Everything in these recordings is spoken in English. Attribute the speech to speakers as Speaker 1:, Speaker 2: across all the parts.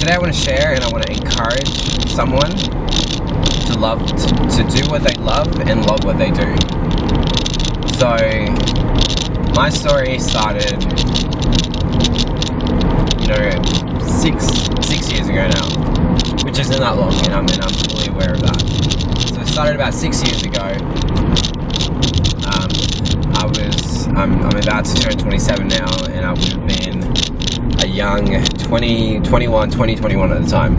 Speaker 1: today I want to share and I want to encourage someone to do what they love and love what they do. So my story started, six years ago now, which isn't that long, and I'm fully aware of that. So it started about 6 years ago. I'm about to turn 27 now, and I would have been a young 20, 21 at the time.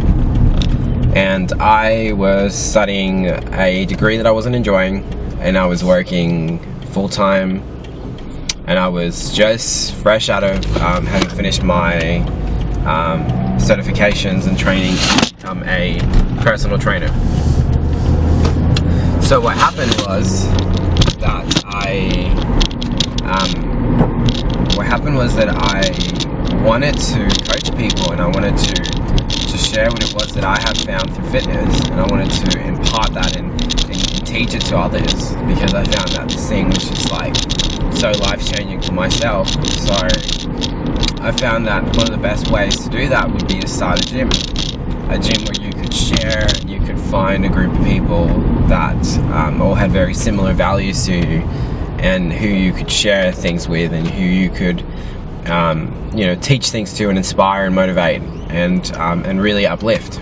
Speaker 1: And I was studying a degree that I wasn't enjoying, and I was working full-time, and I was just fresh out of having finished my certifications and training to become a personal trainer. So what happened was that I wanted to coach people, and I wanted to share what it was that I had found through fitness, and I wanted to impart that and teach it to others, because I found that this thing was just like so life-changing for myself. So I found that one of the best ways to do that would be to start a gym where you could share and you could find a group of people that all had very similar values to you, and who you could share things with, and who you could teach things to, and inspire and motivate and really uplift.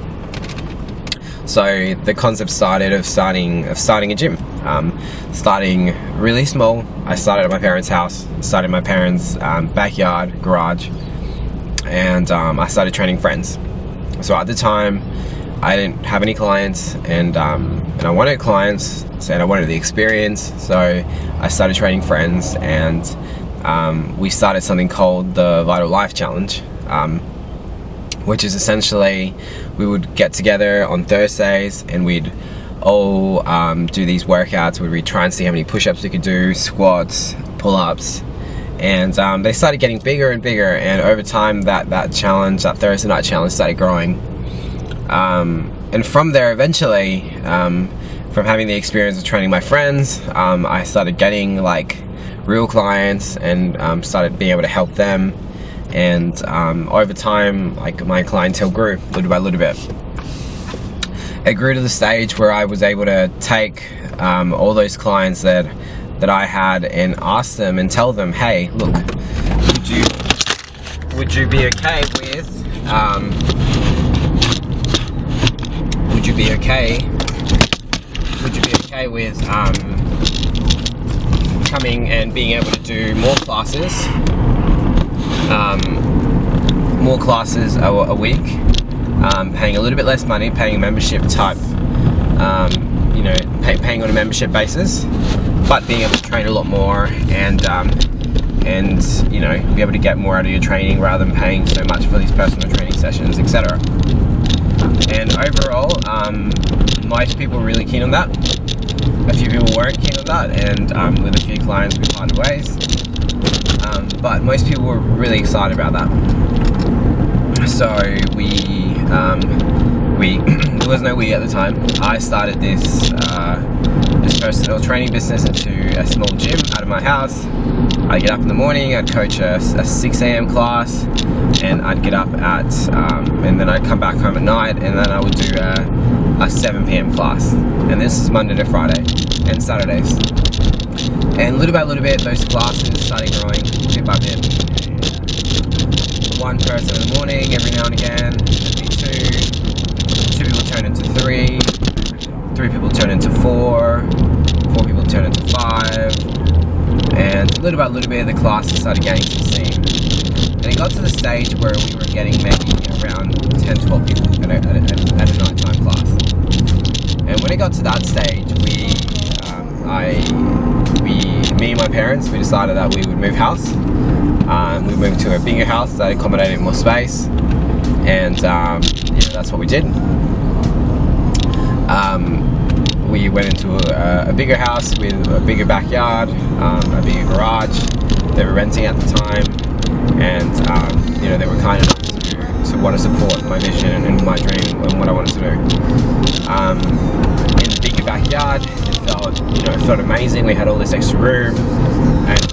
Speaker 1: So the concept started of starting a gym, starting really small. I started at my parents' house, started in my parents' backyard, garage, and I started training friends. So at the time, I didn't have any clients, and I wanted clients, and I wanted the experience. So I started training friends, and we started something called the Vital Life Challenge, which is essentially we would get together on Thursdays, and we'd all do these workouts where we'd try and see how many push-ups we could do, squats, pull-ups, and they started getting bigger and bigger, and over time that Thursday night challenge started growing. And from there, eventually, from having the experience of training my friends, I started getting real clients, and started being able to help them. And over time, my clientele grew little by little bit. It grew to the stage where I was able to take all those clients that I had and ask them and tell them, hey, look, would you be okay with coming and being able to do more classes a week, paying a little bit less money, paying a membership type, paying on a membership basis, but being able to train a lot more, and be able to get more out of your training rather than paying so much for these personal training sessions, etc. And overall, most people were really keen on that. A few people weren't keen on that, and with a few clients we parted ways. But most people were really excited about that. So there was no we at the time. I started this personal training business into a small gym out of my house. I'd get up in the morning, I'd coach a 6 a.m. class, and I'd get up and then I'd come back home at night, and then I would do a 7 p.m. class. And this is Monday to Friday and Saturdays. And little by little bit, those classes started growing bit by bit. One person in the morning, every now and again, there'd be two people turn into three people turn into four people turn into 5, and little by little bit, the classes started gaining some steam. And it got to the stage where we were getting maybe around 10-12 people at a nighttime class. And when it got to that stage, me and my parents, we decided that we would move house. We moved to a bigger house that accommodated more space, and that's what we did. We went into a bigger house with a bigger backyard, a bigger garage. They were renting at the time, and they were kind enough to want to support my vision and my dream and what I wanted to do. In the bigger backyard, it felt amazing. We had all this extra room, and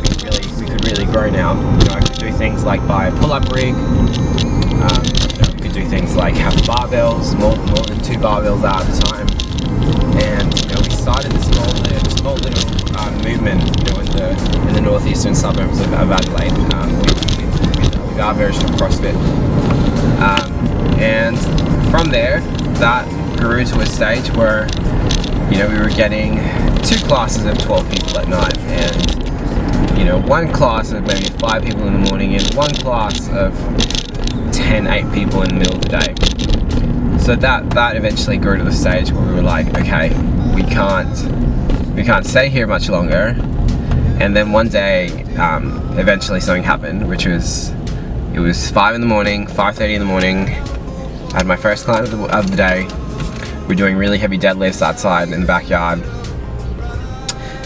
Speaker 1: we could really grow now. I could do things like buy a pull-up rig. We could do things like have barbells, more than 2 barbells at the time, and we started this small little movement, in the northeastern suburbs of Adelaide. With our version of CrossFit, and from there, that grew to a stage where we were getting 2 classes of 12 people at night, and 1 class of maybe 5 people in the morning, and 1 class of 8 people in the middle of the day. So that eventually grew to the stage where we were like, okay, we can't stay here much longer. And then one day, eventually something happened, which was, it was 5:30 in the morning. I had my first client of the day. We're doing really heavy deadlifts outside in the backyard,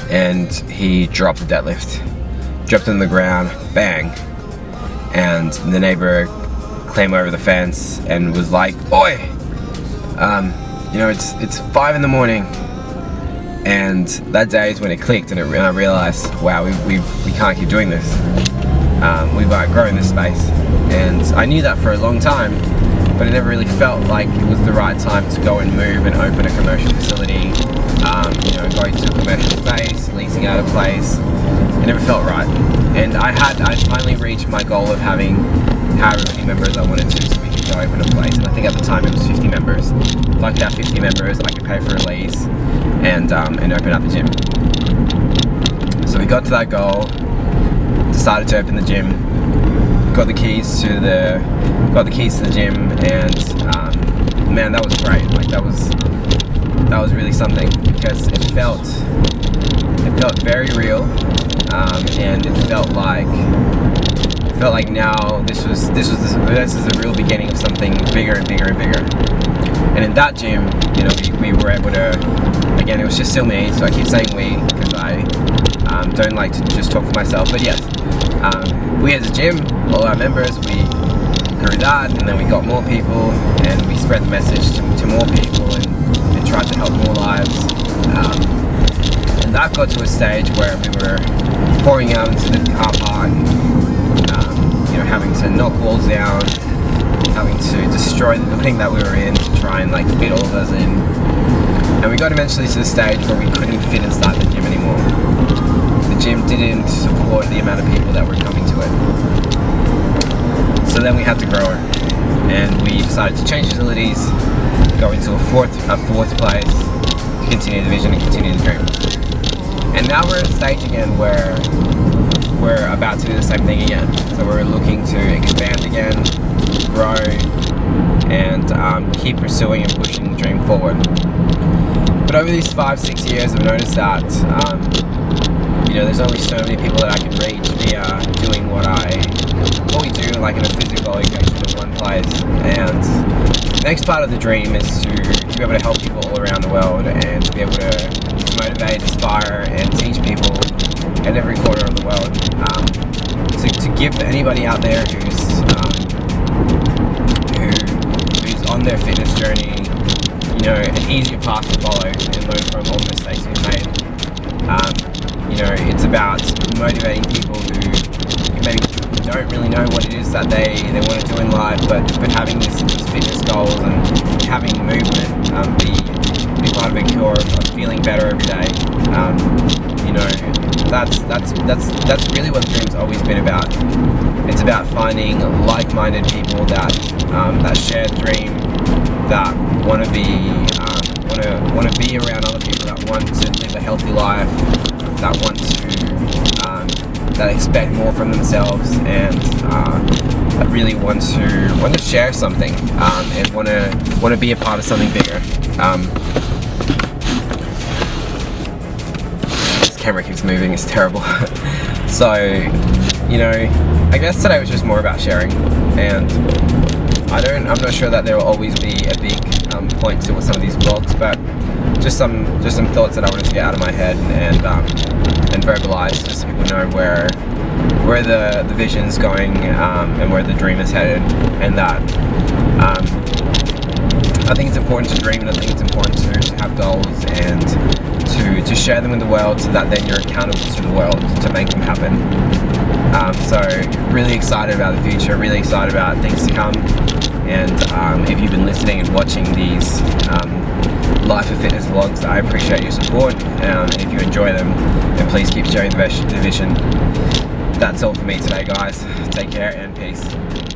Speaker 1: and he dropped the deadlift, dropped it on the ground, bang, and the neighbor came over the fence and was like, "Oi, it's 5 in the morning." And that day is when it clicked, and I realized, wow, we can't keep doing this. We've outgrown this space, and I knew that for a long time, but it never really felt like it was the right time to go and move and open a commercial facility. Going to a commercial space, leasing out a place. It never felt right, and I finally reached my goal of having however many members I wanted to, so we could go open a place. And I think at the time it was 50 members. If I could have 50 members, I could pay for a lease and open up the gym. So we got to that goal, decided to open the gym, got the keys to the gym, and man, that was great. Like that was really something, because it felt very real, and it felt like now this is the real beginning of something bigger and bigger and bigger. And in that gym, we were able to, again, it was just still me, so I keep saying we, because I don't like to just talk for myself, but yes, we as a gym, all our members, we grew that, and then we got more people, and we spread the message to more people, and tried to help more lives, and that got to a stage where we were pouring out into the car park, having to knock walls down, having to destroy the building that we were in to try and fit all of us in. And we got eventually to the stage where we couldn't fit inside the gym anymore. The gym didn't support the amount of people that were coming to it. So then we had to grow it, and we decided to change facilities, go into a fourth place, to continue the vision and continue the dream. And now we're at a stage again where we're about to do the same thing again. So we're looking to expand again, grow, and keep pursuing and pushing the dream forward. But over these 5-6 years, I've noticed that there's only so many people that I can reach via doing what we do, in a physical location in one place. And the next part of the dream is to be able to help people all around the world, and to be able to motivate, inspire, and teach people in every corner of the world, to give anybody out there who's on their fitness journey, an easier path to follow and learn from all the mistakes we've made. It's about motivating people who maybe don't really know what it is that they want to do in life, but having these fitness goals and having movement be part of a cure of feeling better every day. That's really what the dream's always been about. It's about finding like-minded people that share the dream, that want to be around other people, that want to live a healthy life, that want to that expect more from themselves, and that really want to share something, and want to be a part of something bigger. Camera keeps moving, it's terrible. So, I guess today was just more about sharing, and I'm not sure that there will always be a big point to some of these vlogs, but just some thoughts that I wanted to get out of my head and verbalize, just so people know where the vision's going, and where the dream is headed, and that I think it's important to dream, and I think it's important to have goals and to share them with the world, so that then you're accountable to the world to make them happen. So really excited about the future, really excited about things to come, and if you you've been listening and watching these Life of Fitness vlogs. I appreciate your support, and if you enjoy them, then please keep sharing the vision. That's all for me today, guys. Take care and peace.